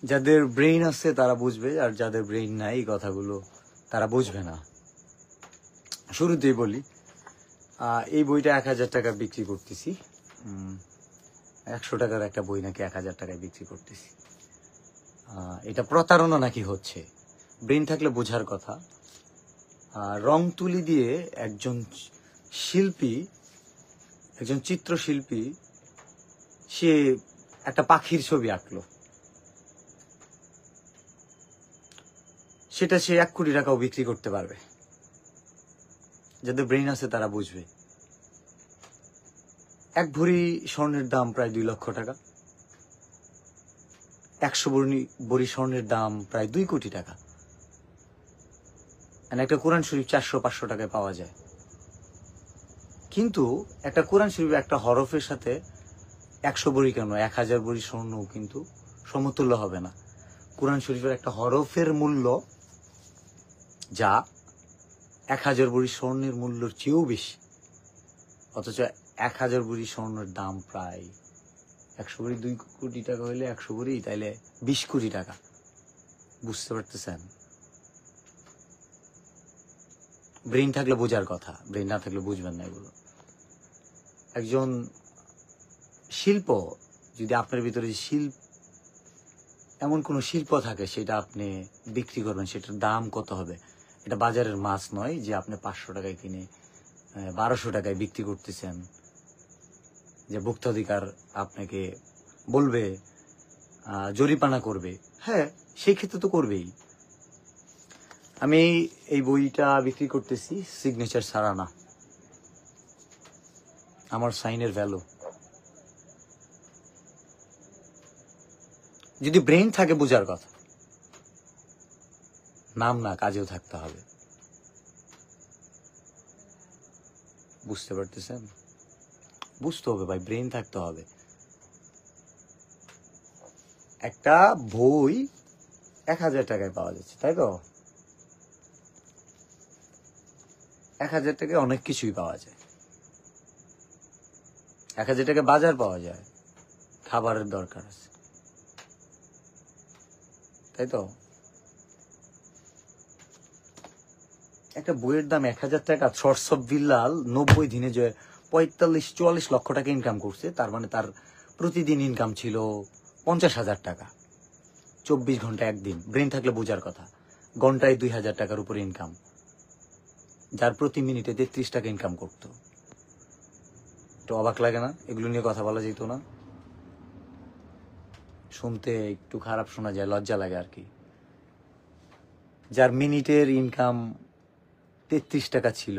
যাদের ব্রেইন আছে তারা বুঝবে, আর যাদের ব্রেইন নাই এই কথাগুলো তারা বুঝবে না। শুরুতেই বলি, এই বইটা 1000 টাকা বিক্রি করতেছি। 100 টাকার একটা বই নাকি 1000 টাকায় বিক্রি করতেছি। এটা প্রতারণা নাকি হচ্ছে? ব্রেইন থাকলে বোঝার কথা। রং তুলি দিয়ে একজন শিল্পী, একজন চিত্রশিল্পী, সে একটা পাখির ছবি আঁকলো, সেটা সে 1 কোটি টাকাও বিক্রি করতে পারবে। যাদের ব্রেইন আছে তারা বুঝবে। 1 ভরি স্বর্ণের দাম প্রায় 2 লক্ষ টাকা, 100 ভরি স্বর্ণের দাম প্রায় 2 কোটি টাকা। একটা কোরআন শরীফ 400-500 টাকায় পাওয়া যায়। কিন্তু একটা কোরআন শরীফ একটা হরফের সাথে 100 ভরি কেন, 1000 ভরি স্বর্ণও কিন্তু সমতুল্য হবে না। কোরআন শরীফের একটা হরফের মূল্য যা 1000 ভরি স্বর্ণের মূল্যের চেয়েও বেশি, অথচ 1000 ভরি স্বর্ণের দাম প্রায় 100 ভরি 2 কোটি টাকা হইলে 100 ভরি তাইলে 20 কোটি টাকা। বুঝতে পারতেছেন? ব্রেইন থাকলে বোঝার কথা, ব্রেইন না থাকলে বুঝবেন না এগুলো। একজন শিল্প, যদি আপনার ভিতরে এমন কোন শিল্প থাকে, সেটা আপনি বিক্রি করবেন, সেটার দাম কত হবে? এটা বাজারের মাছ নয় যে আপনি 500 টাকায় কিনে 1200 টাকায় বিক্রি করতেছেন, যে ভোক্তাধিকার আপনাকে বলবে, জরিমানা করবে। হ্যাঁ, সেই ক্ষেত্রে তো করবেই। আমি এই বইটা বিক্রি করতেছি সিগনেচার ছাড়া না, আমার সাইনের ভ্যালু। যদি ব্রেইন থাকে বোঝার কথা, নাম না কাজেও থাকতে হবে। বুঝতে পারতেছেন? বুঝতে হবে ভাই, ব্রেইন থাকতে হবে। একটা বই 1000 টাকায় পাওয়া যাচ্ছে, তাই তো? 1000 টাকায় অনেক কিছুই পাওয়া যায়। 1000 টাকায় বাজার পাওয়া যায়, খাবারের দরকার আছে, তাই তো? একটা বইয়ের দাম 1000 টাকা। শর্টস অফ বিল্লাল 90 দিনে যে 45-44 লক্ষ টাকা ইনকাম করছে, তার মানে তার প্রতিদিন ইনকাম ছিল 50,000 টাকা। 24 ঘন্টা একদিন। ব্রেন থাকলে বোঝার কথা। ঘন্টায় 2000 টাকার উপরে ইনকাম, যার প্রতি মিনিটে 33 টাকা ইনকাম করতো। একটু অবাক লাগে না? এগুলো নিয়ে কথা বলা যেত না? শুনতে একটু খারাপ শোনা যায়, লজ্জা লাগে আর কি। যার মিনিটের ইনকাম 33 টাকা ছিল,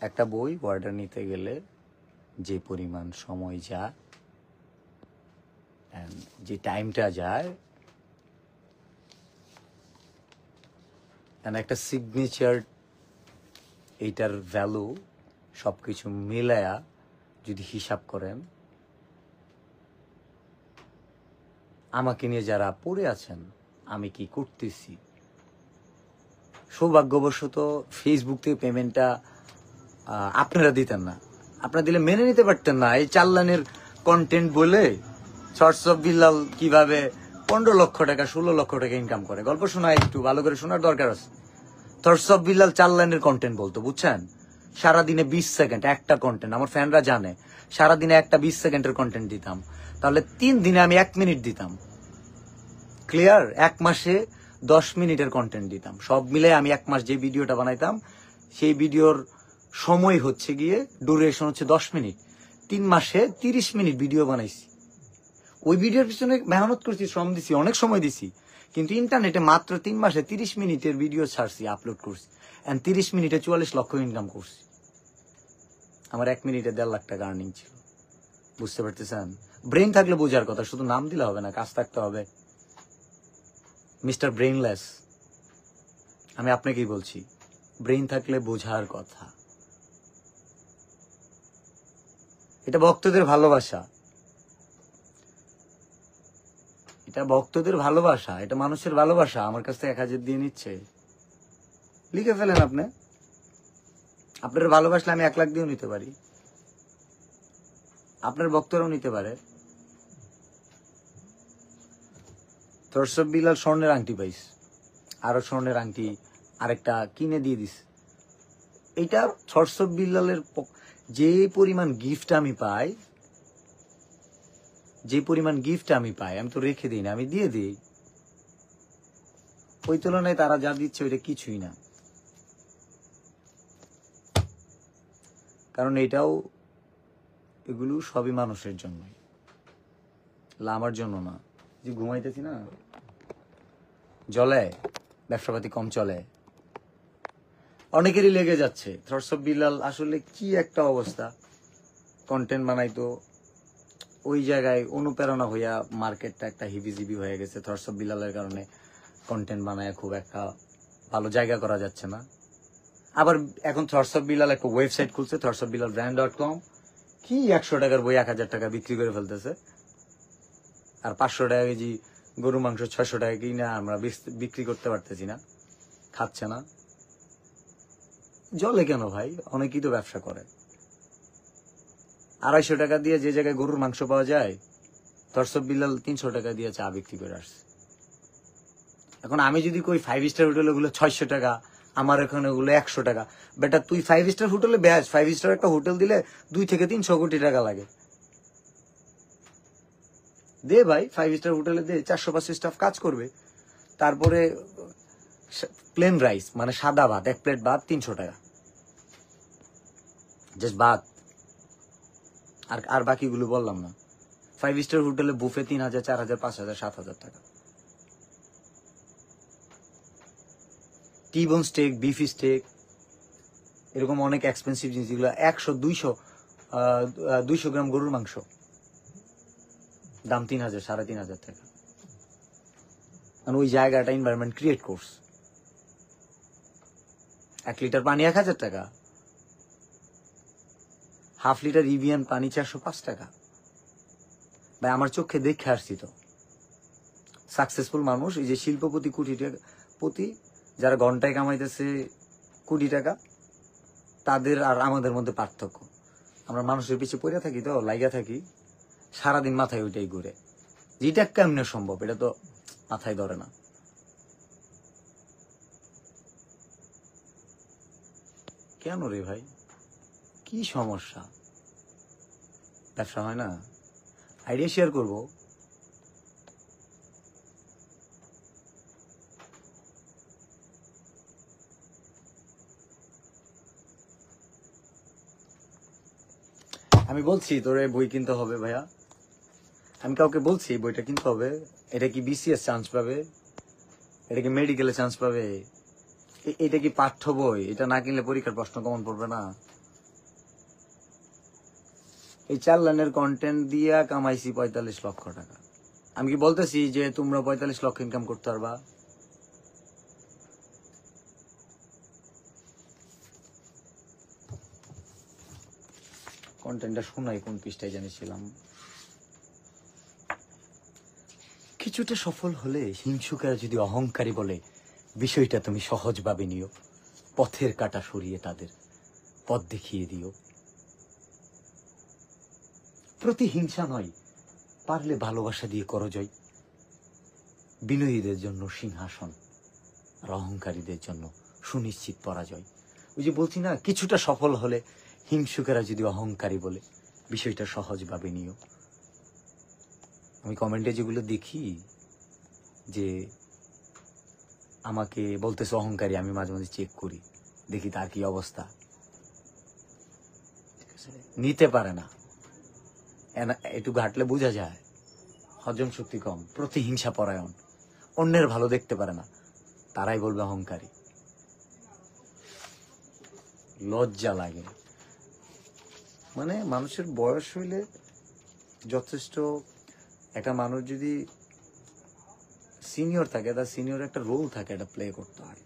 একটা বই অর্ডার নিতে গেলে যে পরিমাণ সময় যায়, যে টাইমটা যায়, একটা সিগনেচার, এইটার ভ্যালু সবকিছু মিলায়া যদি হিসাব করেন, আমাকে নিয়ে যারা পড়ে আছেন, আমি কি করতেছি, সৌভাগ্যবশত ফেসবুক থেকে পেমেন্টটা আপনারা দিতেন না। আপনারা দিলে মেনে নিতে পারতেন না। এই চাল্লানের কন্টেন্ট বলে শর্টস অফ বিল্লাল কিভাবে 15 লক্ষ টাকা 16 লক্ষ টাকা ইনকাম করে, গল্প শোনায়, একটু ভালো করে শোনার দরকার আছে। শর্টস অফ বিল্লাল চাল্লানের কন্টেন্ট বলতো, বুঝছেন? সারাদিনে 20 সেকেন্ড একটা কন্টেন্ট, আমার ফ্যানরা জানে, সারাদিনে একটা 20 সেকেন্ডের কন্টেন্ট দিতাম, তাহলে 3 দিনে আমি 1 মিনিট দিতাম। ক্লিয়ার? 1 মাসে 10 মিনিটের কন্টেন্ট দিতাম। সব মিলে আমি 1 মাস যে ভিডিওটা বানাইতাম, সেই ভিডিওর সময় হচ্ছে গিয়ে ডিউরেশন হচ্ছে 10 মিনিট। 3 মাসে 30 মিনিট ভিডিও বানাইছি। ওই ভিডিওর পিছনে মেহনত করছি, শ্রম দিছি, অনেক সময় দিছি, কিন্তু ইন্টারনেটে মাত্র 3 মাসে 30 মিনিটের ভিডিও ছাড়ছি, আপলোড করছি, 30 মিনিটে 44 লক্ষ ইনকাম করছি। আমার 1 মিনিটে 1.5 লাখ টাকা আর্নিং ছিল। বুঝতে পারতেছেন? ব্রেন থাকলে বোঝার কথা, শুধু নাম দিলে হবে না, কাজ থাকতে হবে। মিস্টার ব্রেইনলেস, আমি আপনাকেই বলছি, ব্রেইন থাকলে বোঝার কথা। এটা ভক্তদের ভালোবাসা, এটা ভক্তদের ভালোবাসা, এটা মানুষের ভালোবাসা। আমার কাছ থেকে 1000 দিয়ে নিচ্ছে, লিখে ফেলেন আপনি। আপনার ভালোবাসলে আমি 1 লাখ দিয়েও নিতে পারি, আপনার ভক্তরাও নিতে পারে। থরসব বিলাল স্বর্ণের আংটি পাইস, আরো স্বর্ণের আংটি আরেকটা কিনে দিয়ে দিস। এটা থরসব বিলালের যে পরিমাণ গিফট আমি পাই, আমি তো রেখে দিই না, আমি দিয়ে দিই। ওই তুলনায় তারা যা দিচ্ছে ওইটা কিছুই না। কারণ এগুলো সবই মানুষের জন্য, আমার জন্য না। যে ঘুমাইতেছি না, জলে ব্যবসাপাতি কম চলে, অনেকেরই লেগে যাচ্ছে। থরসব বিলাল আসলে কি একটা অবস্থা, কন্টেন্ট বানাইতো, ওই জায়গায় অনুপ্রেরণা হইয়া মার্কেটটা একটা হিবিজিবি হয়ে গেছে। থরসব বিলালের কারণে কন্টেন্ট বানায় খুব একটা ভালো জায়গা করা যাচ্ছে না। আবার এখন থরসব বিলাল একটা ওয়েবসাইট খুলছে, thorsofbilalbrand.com, কি 100 টাকার বই 1000 টাকা বিক্রি করে ফেলতেছে। আর 500 টাকা কেজি গরু মাংস 600 টাকা কিনা আমরা বিক্রি করতে পারতেছি না, খাচ্ছে না। জলে কেন ভাই? অনেকেই তো ব্যবসা করে। 250 টাকা দিয়ে যে জায়গায় গরুর মাংস পাওয়া যায়, থরসব বিলাল 300 টাকা দিয়ে চা বিক্রি করে আসছে। এখন আমি যদি কই 5 স্টার হোটেল ওগুলো 600 টাকা, আমার এখানে ওগুলো 100 টাকা, বেটা তুই 5 স্টার হোটেলে ব্যাস, 5 স্টার একটা হোটেল দিলে 2 থেকে 300 কোটি টাকা লাগে। দে ভাই, 5 স্টার হোটেলে দে, 400-500 স্টাফ কাজ করবে। তারপরে প্লেন রাইস মানে সাদা ভাত, 1 প্লেট ভাত 300 টাকা, জাস্ট ভাত। আর বাকিগুলো বললাম না। 5 স্টার হোটেলে বুফে 3000, 4000, 5000, 7000 টাকা। টিবোন স্টেক, বিফ স্টেক, এরকম অনেক এক্সপেন্সিভ জিনিস, যেগুলো 100-200 গ্রাম গরুর মাংস দাম 3000, 3500 টাকা। কারণ ওই জায়গাটা এনভায়রনমেন্ট ক্রিয়েট করস। 1 লিটার পানি 1000 টাকা, হাফ লিটার ইভিয়ান পানি 405 টাকা। ভাই আমার চোখে দেখে আসছি তো। সাকসেসফুল মানুষ, এই যে শিল্পপতি কোটি টাকা প্রতি, যারা ঘন্টায় কামাইতেছে কোটি টাকা, তাদের আর আমাদের মধ্যে পার্থক্য। আমরা মানুষের পিছিয়ে পড়ে থাকি, তো লাইগা থাকি সারাদিন, মাথায় ওইটাই ঘুরে। যেটা কেমনে সম্ভব এটা তো মাথায় ধরে না। কেন রে ভাই, কি সমস্যা? ব্যবসা হয় না? আইডিয়া শেয়ার করবো। আমি বলছি তোরে বই কিনতে হবে ভাইয়া, আমি কাউকে বলছি বইটা কিনতে হবে। এটা কি বিসিএস চান্স পাবে? এটা কি মেডিকেলে চান্স পাবে? এটা কি পাঠ্য বই? এটা না কিনলে পরীক্ষার প্রশ্ন কমন পড়বে না? এই 4 লাইনের কন্টেন্ট দিয়া কামাইছি 45 লক্ষ টাকা। আমি কি বলতেছি যে তোমরা 45 লক্ষ ইনকাম করতে পারবা? কন্টেন্টটা শোনাই কোন পৃষ্ঠায় জানিয়েছিলাম। কিছুটা সফল হলে হিংসুকেরা যদি অহংকারী বলে, বিষয়টা তুমি সহজভাবে নিও। পথের কাঁটা সরিয়ে তাদের পথ দেখিয়ে দিও। প্রতিহিংসা নয়, পারলে ভালোবাসা দিয়ে করো জয়। বিনয়ীদের জন্য সিংহাসন, আর অহংকারীদের জন্য সুনিশ্চিত পরাজয়। ওই যে বলছি না, কিছুটা সফল হলে হিংসুকেরা যদি অহংকারী বলে, বিষয়টা সহজভাবে নিও। আমি কমেন্টে যেগুলো দেখি যে আমাকে বলতেছে অহংকারী, আমি মাঝে মাঝে চেক করি, দেখি তার কি অবস্থা। নিতে পারে না, একটু ঘাটলে বোঝা যায় হজম শক্তি কম, প্রতিহিংসা পরায়ণ, অন্যের ভালো দেখতে পারে না, তারাই বলবে অহংকারী। লজ্জা লাগে। মানে মানুষের বয়স হইলে যথেষ্ট, একটা মানুষ যদি সিনিয়র থাকে, তার সিনিয়র একটা রোল থাকে, এটা প্লে করতে হয়।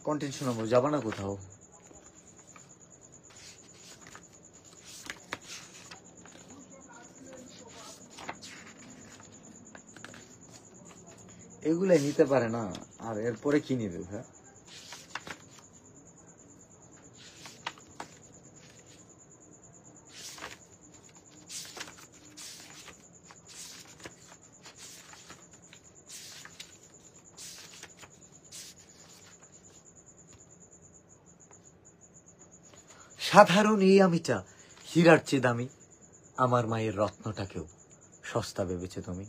কন্টেন্ট শোনাবো, যাবা না কোথাও? এগুলাই নিতে পারে না, আর এরপরে কি নিবে ভাই? সাধারণ এই আমিটা হীরার চেয়ে দামি, আমার মায়ের রত্নটাকেও সস্তা ভেবেছে তুমি।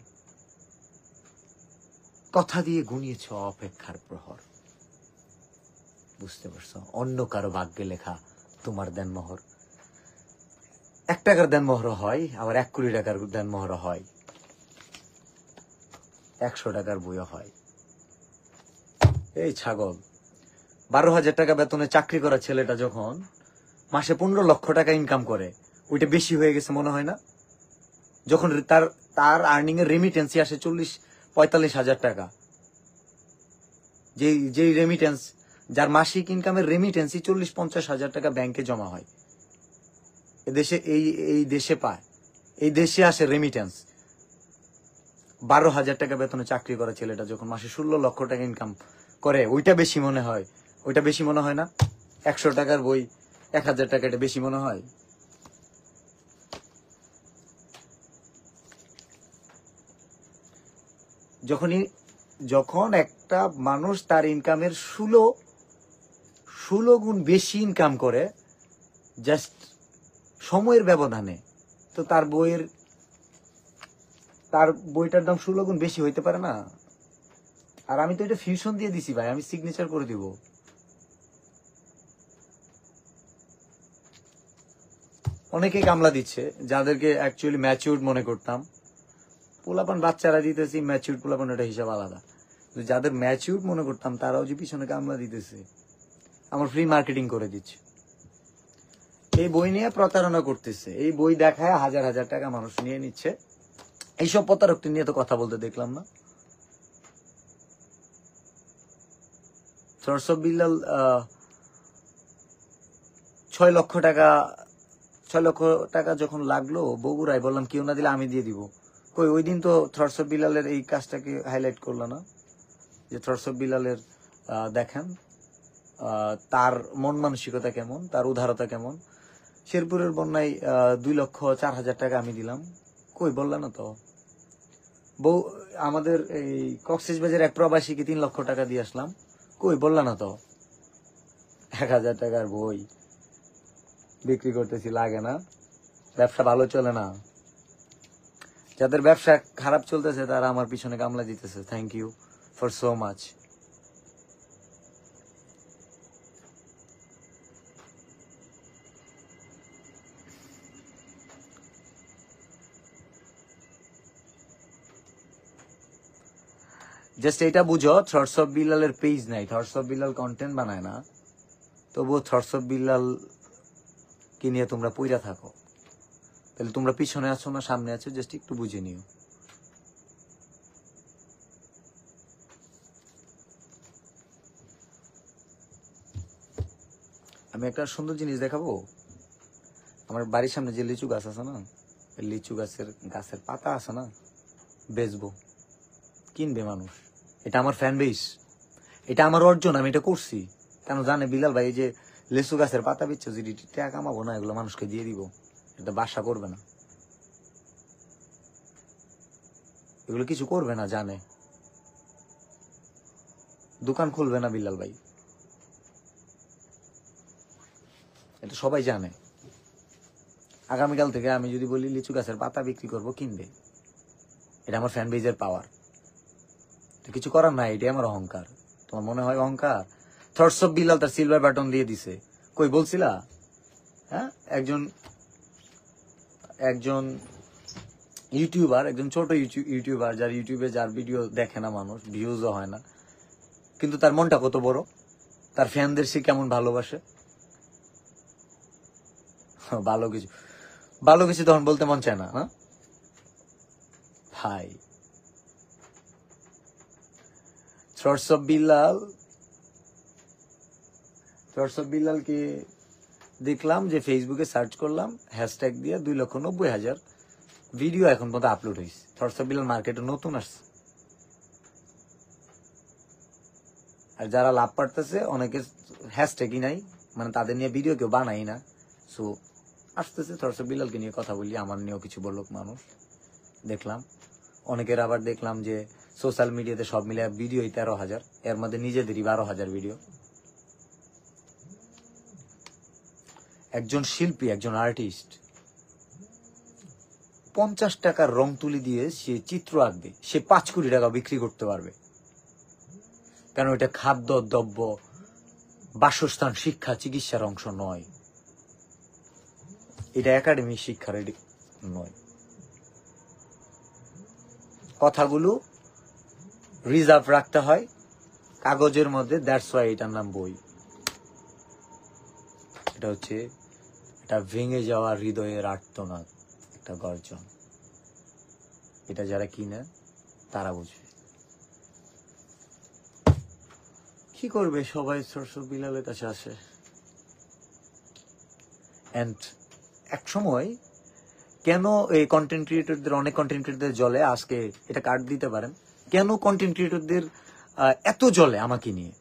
কথা দিয়ে গুনিয়েছ অপেক্ষার প্রহর, বুঝতে পারছো? অন্য কারো ভাগ্যে লেখা তোমার দেনমোহর। 1 টাকার দেনমোহর হয়, আবার 1 কোটি টাকার দেনমোহর হয়, 100 টাকার বইও হয়। এই ছাগল, 12,000 টাকা বেতনে চাকরি করা ছেলেটা যখন মাসে 15 লক্ষ টাকা ইনকাম করে, ওইটা বেশি হয়ে গেছে মনে হয় না? যখন তার আর্নিং এর রেমিটেন্সই আসে 40-45,000 টাকা, যেই রেমিটেন্স, যার মাসিক ইনকামের রেমিটেন্সই 40-50,000 টাকা ব্যাংকে জমা হয়, এদেশে এই দেশে পায়, এই দেশে আসে রেমিটেন্স। 12,000 টাকা বেতনে চাকরি করা ছেলেটা যখন মাসে 16 লক্ষ টাকা ইনকাম করে, ওইটা বেশি মনে হয়? ওইটা বেশি মনে হয় না? 100 টাকার বই 1,000 টাকা, এটা বেশি মনে হয়? যখন একটা মানুষ তার ইনকামের 16 গুণ বেশি ইনকাম করে জাস্ট সময়ের ব্যবধানে, তো তার বইটার দাম 16 গুণ বেশি হইতে পারে না? আর আমি তো এটা ফিউশন দিয়ে দিছি ভাই, আমি সিগনেচার করে দিব। অনেকে কামলা দিচ্ছে যাদেরকে অ্যাকচুয়ালি ম্যাচিউরড মনে করতাম। পোলাপান বাচ্চারা দিতেছি, ম্যাচিউরড পোলাপান, এটা হিসাব আলাদা। যাদের ম্যাচিউরড মনে করতাম তারাও যে পিছনে কামলা দিতেছে, আমার ফ্রি মার্কেটিং করে দিচ্ছে, এই বই নিয়ে প্রতারণা করতেছে, এই বই দেখায় 1,000 টাকা মানুষ নিয়ে নিচ্ছে। এইসব প্রতারক নিয়ে তো কথা বলতে দেখলাম না। সোর্স অফ বিল্লাল 6 লক্ষ টাকা যখন লাগলো বগুড়ায়, বললাম কেউ না দিলে আমি দিয়ে দিব। কই, ওই দিন তো থটস অফ বিলালের এই কাজটাকে হাইলাইট করলো না, যে থটস অফ বিলালের দেখেন তার মন মানসিকতা কেমন, তার উদারতা কেমন। শেরপুরের বন্যায় 2,04,000 টাকা আমি দিলাম, কই বললা না তো। আমাদের এই কক্সবাজারের এক প্রবাসীকে 3 লক্ষ টাকা দিয়ে আসলাম, কই বললা না তো। 1,000 টাকার বই বিক্রি করতেছি, লাগে না? ব্যবসা ভালো চলে না। যাদের ব্যবসা খারাপ চলতেছে তারা আমার পিছনে কামলা দিতেছে। Thank you for so much. Just এটা বুঝো, থটস অফ বিল্লালের পেজ নাই, থটস অফ বিল্লাল কন্টেন্ট বানায় না, তবুও থটস অফ বিল্লাল কে নিয়ে তোমরা পইরা থাকো। তাহলে তোমরা পিছনে আছো না সামনে আছো, জাস্ট একটু বুঝে নিও। আমি একটা সুন্দর জিনিস দেখাবো। আমার বাড়ির সামনে যে লিচু গাছ আছে না, লিচু গাছের পাতা আছে না, বেচবো, কিনবে মানুষ। এটা আমার ফ্যান বেস, এটা আমার অর্জন, আমি এটা করছি। কেন জানে বিলাল ভাই, যে লিচু গাছের পাতা বেচছে, যদি টাকা কামাবো না, এগুলো মানুষকে দিয়ে দিব, এটা বাসা করবে না, এগুলো কিছু করবে না, জানে। দোকান খুলবে না বিলাল ভাই, এটা সবাই জানে। আগামীকাল থেকে আমি যদি বলি লিচু গাছের পাতা বিক্রি করবো, কিনবে। এটা আমার ফ্যান বেজের পাওয়ার, কিছু করার নাই, এটাই আমার অহংকার। তোমার মনে হয় অহংকার? থটস অফ বিলাল তার সিলভার বাটন দিয়ে দিছে, কই বলছিলা? হ্যাঁ, একজন ইউটিউবার, একজন ছোট ইউটিউবার, যার ইউটিউবে যার ভিডিও দেখে না মানুষ, ভিউজও হয় না, কিন্তু তার মনটা কত বড়, তার ফ্যানদের সে কেমন ভালোবাসে। ভালো কিছু তখন বলতে মন চায় না। হ্যাঁ ভাই, থটস অফ বিল্লালকে দেখলাম যে ফেসবুকে সার্চ করলাম, হ্যাশট্যাগ দিয়ে 2,90,000 ভিডিও এখন পর্যন্ত আপলোড হয়েছে। থটস অফ বিল্লাল মার্কেটে নতুন আসছে, আর যারা লাভ পারতেছে অনেকে হ্যাশট্যাগই নাই, মানে তাদের নিয়ে ভিডিও কেউ বানাই না। সো আসতেছে থটস অফ বিলালকে নিয়ে কথা বলি, আমার নিয়েও কিছু বলুক মানুষ। দেখলাম অনেকের আবার দেখলাম যে সোশ্যাল মিডিয়াতে সব মিলে ভিডিওই 13,000, এর মধ্যে নিজেদেরই 12,000 ভিডিও। একজন শিল্পী, একজন আর্টিস্ট 50 টাকার রং তুলি দিয়ে সে চিত্র আঁকবে, সে 5 কোটি টাকা বিক্রি করতে পারবে, কারণ এটা খাদ্য দ্রব্য, বাসস্থান, শিক্ষা, চিকিৎসার অংশ নয়, এটা একাডেমিক শিক্ষার নয়। কথাগুলো রিজার্ভ রাখতে হয় কাগজের মধ্যে, দ্যাটস ওয়াই এটার নাম বই। এটা হচ্ছে এটা ভেঙে যাওয়া হৃদয়ের আর্তনাদ, একটা গর্জন। এটা যারা কিনে তারা বুঝবে। কি করবে, সবাই থটস অফ বিলালের কাছে আসে। এন্ড এক সময় কেন এই কন্টেন্ট ক্রিয়েটরদের, অনেক কন্টেন্ট ক্রিয়েটরদের জলে, আজকে এটা কার্ড দিতে পারেন, কেন কন্টেন্ট ক্রিয়েটরদের এত জলে আমাকে নিয়ে,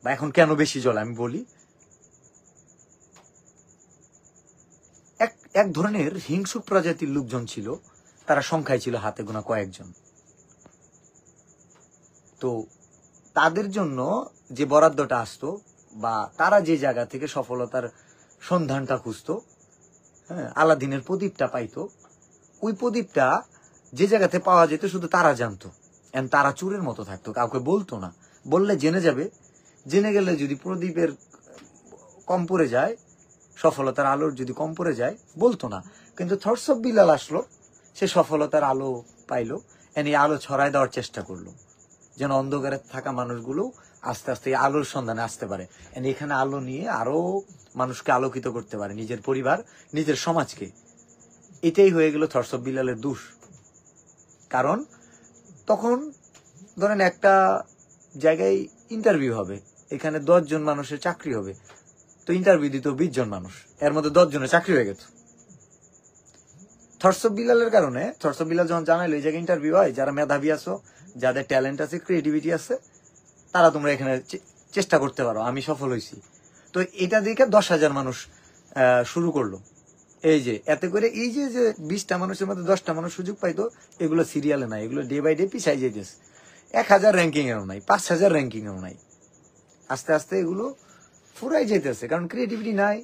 বা এখন কেন বেশি জলে আমি বলি। এক ধরনের হিংসুক প্রজাতির লোকজন ছিল, তারা সংখ্যায় ছিল হাতে গোনা কয়েকজন। তো তাদের জন্য যে বরাদ্দটা আসতো, বা তারা যে জায়গা থেকে সফলতার সন্ধানটা খুঁজতো, হ্যাঁ, আলাদিনের প্রদীপটা পাইতো, ওই প্রদীপটা যে জায়গাতে পাওয়া যেত শুধু তারা জানতো। তারা চোরের মতো থাকতো, কাউকে বলতো না, বললে জেনে যাবে, জেনে গেলে যদি প্রদীপের কম পড়ে যায়, সফলতার আলোর যদি কম পড়ে যায়, বলতো না। কিন্তু থটস অফ বিলাল আসলো, সে সফলতার আলো পাইলো, এই আলো ছড়ায় দেওয়ার চেষ্টা করলো, যেন অন্ধকারে থাকা মানুষগুলো আস্তে আস্তে আলোর সন্ধানে আসতে পারে, এখানে আলো নিয়ে আরো মানুষকে আলোকিত করতে পারে, নিজের পরিবার, নিজের সমাজকে। এটাই হয়ে গেল থটস অফ বিলালের দোষ। কারণ তখন ধরেন একটা জায়গায় ইন্টারভিউ হবে, এখানে 10 জন মানুষের চাকরি হবে, তো ইন্টারভিউ দিত 20 জন মানুষ, এর মধ্যে 10 জনের চাকরি হয়ে গেছে। থটস অফ বিলালের কারণে, থটস অফ বিলাল যখন জানাইলো এই জায়গায় ইন্টারভিউ হয়, যারা মেধাবী আছো, যাদের ট্যালেন্ট আছে, ক্রিয়েটিভিটি আছে, তারা তোমরা এখানে চেষ্টা করতে পারো, আমি সফল হয়েছি। তো এটা দেখে 10,000 মানুষ শুরু করলো। এই যে এতে করে এই যে 20টা মানুষের মধ্যে 10টা মানুষ সুযোগ পাইতো, এগুলো সিরিয়ালে নাই, এগুলো ডে বাই ডে পিছাই যেতেছে। 1000 র্যাঙ্কিং এও নাই, 5000 র্যাঙ্কিং এও নাই, আস্তে আস্তে এগুলো ফুরাই যেতেছে, কারণ ক্রিয়েটিভিটি নাই,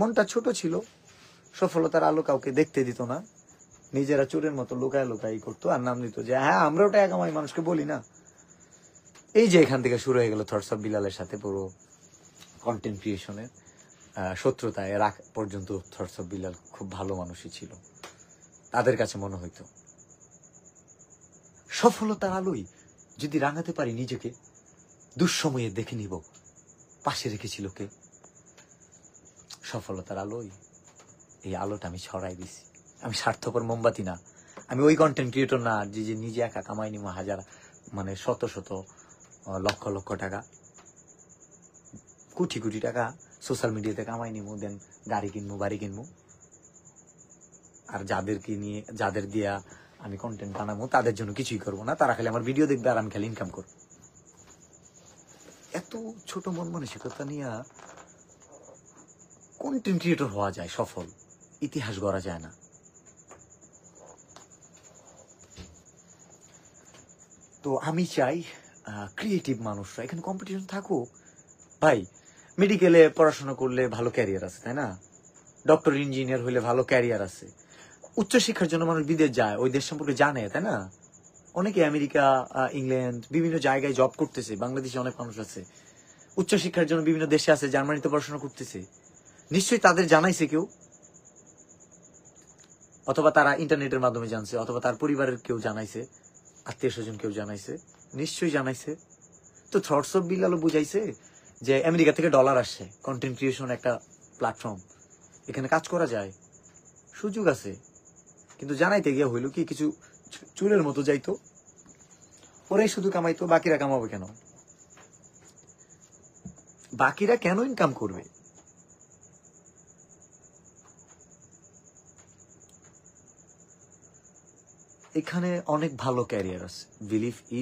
মনটা ছোট ছিল, সফলতার আলো কাউকে দেখতে দিত না, নিজেরা চোরের মতো লুকায় লুকাই করতো, আর নাম দিত যে হ্যাঁ আমরাও টাকা কামাই, মানুষকে বলি না। এই যে এখান থেকে শুরু হয়ে গেল থটস অফ বিলালের সাথে পুরো কন্টেন্ট ক্রিয়েশনের শত্রুতা। এর আগ পর্যন্ত থটস অফ বিলাল খুব ভালো মানুষই ছিল, তাদের কাছে মনে হইতো সফলতার আলোই যদি রাঙাতে পারি নিজেকে, দুঃসময়ে দেখে নিব পাশে রেখেছিল কে। সফলতার আলোই, এই আলোটা আমি ছড়াই দিছি। আমি স্বার্থপর মোমবাতি না, আমি ওই কন্টেন্ট ক্রিয়েটর না যে নিজে একা কামাই নিব হাজার, মানে শত শত লক্ষ লক্ষ টাকা, কোটি কোটি টাকা সোশ্যাল মিডিয়াতে কামাই নিব, দেন গাড়ি কিনবো, বাড়ি কিনবো, আর যাদেরকে নিয়ে, যাদের দিয়া আমি কন্টেন্ট বানাবো তাদের জন্য কিছুই করবো না, তারা খালি আমার ভিডিও দেখবে আর আমি খালি ইনকাম করবো। এত ছোট মন মানসিকতা নিয়ে কন্টেন্ট ক্রিয়েটর হওয়া যায় সফল, ইতিহাস গড়া যায় না। তো আমি চাই ক্রিয়েটিভ মানুষরা, এখানে কম্পিটিশন থাকুক ভাই। মেডিকেলে পড়াশোনা করলে ভালো ক্যারিয়ার আছে, তাই না? ডক্টর, ইঞ্জিনিয়ার হইলে ভালো ক্যারিয়ার আছে। উচ্চশিক্ষার জন্য মানুষ বিদেশ যায়, ওই দেশ সম্পর্কে জানে, তাই না? অনেকে আমেরিকা, ইংল্যান্ড, বিভিন্ন জায়গায় জব করতেছে। বাংলাদেশে অনেক মানুষ আছে উচ্চশিক্ষার জন্য বিভিন্ন দেশে আছে, জার্মানিতে পড়াশোনা করতেছে। নিশ্চয়ই তাদের জানাইছে কেউ, অথবা তারা ইন্টারনেটের মাধ্যমে জানছে, অথবা তার পরিবারের কেউ জানাইছে, আত্মীয় স্বজন কেউ জানাইছে, নিশ্চয়ই জানাইছে। তো থটস অফ বিলালও বুঝাইছে যে আমেরিকা থেকে ডলার আসছে, কন্টেন্ট ক্রিয়েশন একটা প্ল্যাটফর্ম, এখানে কাজ করা যায়, সুযোগ আছে। কিন্তু জানাইতে গিয়ে হইল কি, কিছু চুরের মতো যাইতো, ওরাই শুধু কামাইতো, বাকিরা কামাবে কেন? বাকিরা কেন ইনকাম করবে? এখানে অনেক ভালো ক্যারিয়ার আছে, বিলিভ ইট।